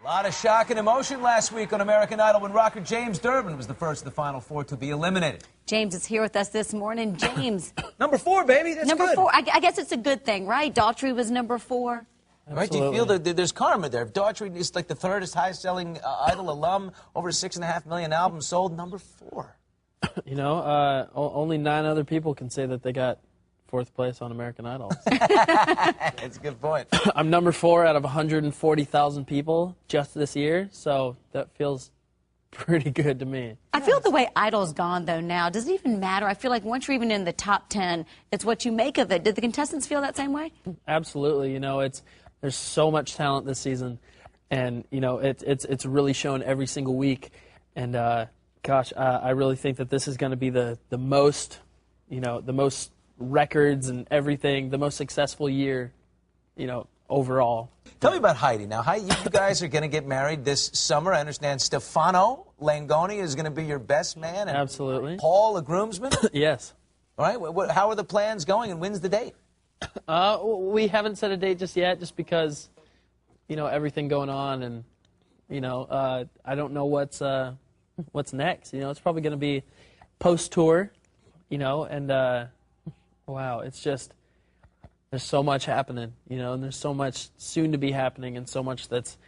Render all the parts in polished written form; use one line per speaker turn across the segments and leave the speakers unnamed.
A lot of shock and emotion last week on American Idol when rocker James Durbin was the first of the Final Four to be eliminated.
James is here with us this morning. James.
Number 4, baby. That's
number
good.
4. I guess it's a good thing, right? Daughtry was number 4.
Right? Do you feel that there's karma there? If Daughtry is like the third highest-selling Idol alum, over 6.5 million albums sold, number 4.
You know, only 9 other people can say that they got 4th place on American Idol.
That's a good point.
I'm number 4 out of 140,000 people just this year, so that feels pretty good to me.
I feel the way Idol's gone, though, now. Does it even matter? I feel like once you're even in the top 10, it's what you make of it. Did the contestants feel that same way?
Absolutely. You know, there's so much talent this season, and, you know, it's really shown every single week. And, gosh, I really think that this is going to be the most, you know, the most records and everything, the most successful year, you know, overall.
Tell me about Heidi. Now, Heidi, you guys are going to get married this summer. I understand Stefano Langoni is going to be your best man. And
absolutely.
Paul, a groomsman?
Yes.
All right. How are the plans going, and when's the date?
We haven't set a date just yet, just because, you know, everything going on, and, you know, I don't know what's next. You know, it's probably going to be post-tour, you know, and wow, it's just, there's so much happening, you know, and there's so much soon to be happening, and so much that's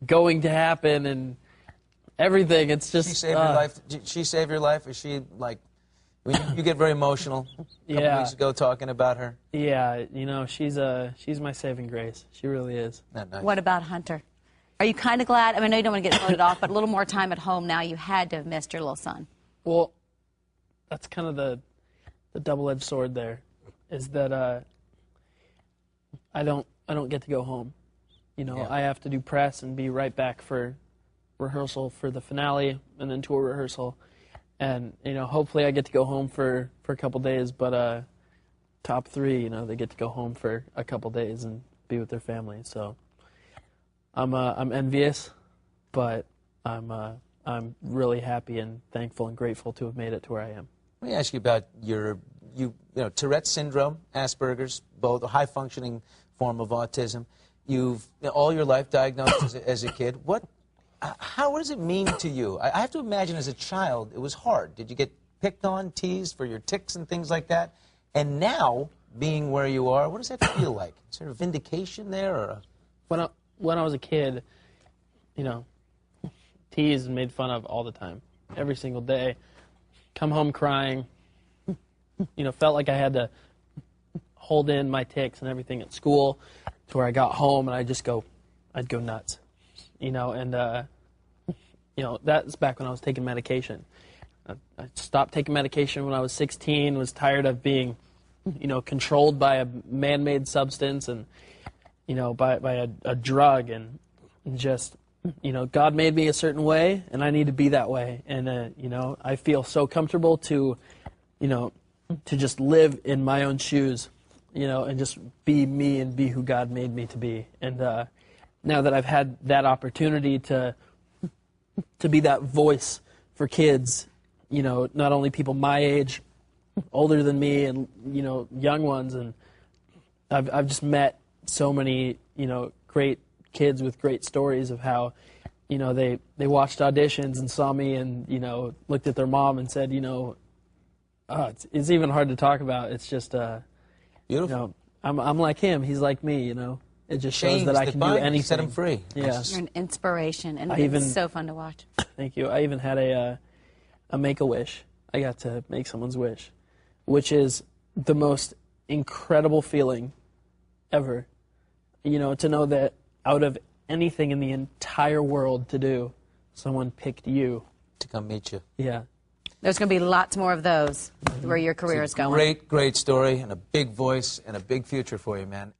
going to happen, and everything. It's just.
She saved your life. Did she save your life? Is she like? You get very emotional. A couple weeks ago, talking about her.
Yeah, you know, she's my saving grace. She really is.
Not nice.
What about Hunter? Are you kind of glad? I mean, I know you don't want to get voted off, but a little more time at home now. You had to have missed your little son.
Well, that's kind of the double-edged sword there, is that I don't get to go home. You know, yeah. I have to do press and be right back for rehearsal for the finale, and then tour rehearsal. And, you know, hopefully I get to go home for a couple days, but top 3, you know, they get to go home for a couple days and be with their family. So I'm envious, but I'm really happy and thankful and grateful to have made it to where I am.
Let me ask you about you know, Tourette's syndrome, Asperger's, both a high-functioning form of autism. You've all your life diagnosed as a kid. What does it mean to you? I have to imagine as a child it was hard. Did you get picked on, teased for your tics and things like that? And now, being where you are, what does that feel like? Is there a vindication there? Or
when I was a kid, you know, teased and made fun of all the time, every single day. Come home crying, you know, felt like I had to hold in my tics and everything at school, to where I got home and I'd go nuts, you know, and, you know, that's back when I was taking medication. I stopped taking medication when I was 16, was tired of being, you know, controlled by a man-made substance and, you know, by a drug, and just, you know, God made me a certain way, and I need to be that way. And, you know, I feel so comfortable to, you know, to just live in my own shoes, you know, and just be me and be who God made me to be. And now that I've had that opportunity to be that voice for kids, you know, not only people my age, older than me, and, you know, young ones, and I've just met so many, you know, great kids with great stories of how, you know, they watched auditions and saw me and, you know, looked at their mom and said, you know, it's even hard to talk about. It's just,
beautiful.
You know, I'm like him. He's like me, you know. It just shows that I can do anything.
Set him free.
Yeah.
You're an inspiration, and it's so fun to watch.
Thank you. I even had a Make-A-Wish. I got to make someone's wish, which is the most incredible feeling ever. You know, to know that out of anything in the entire world to do, someone picked you.
To come meet you.
Yeah.
There's going to be lots more of those where your career is going.
Great story, and a big voice, and a big future for you, man.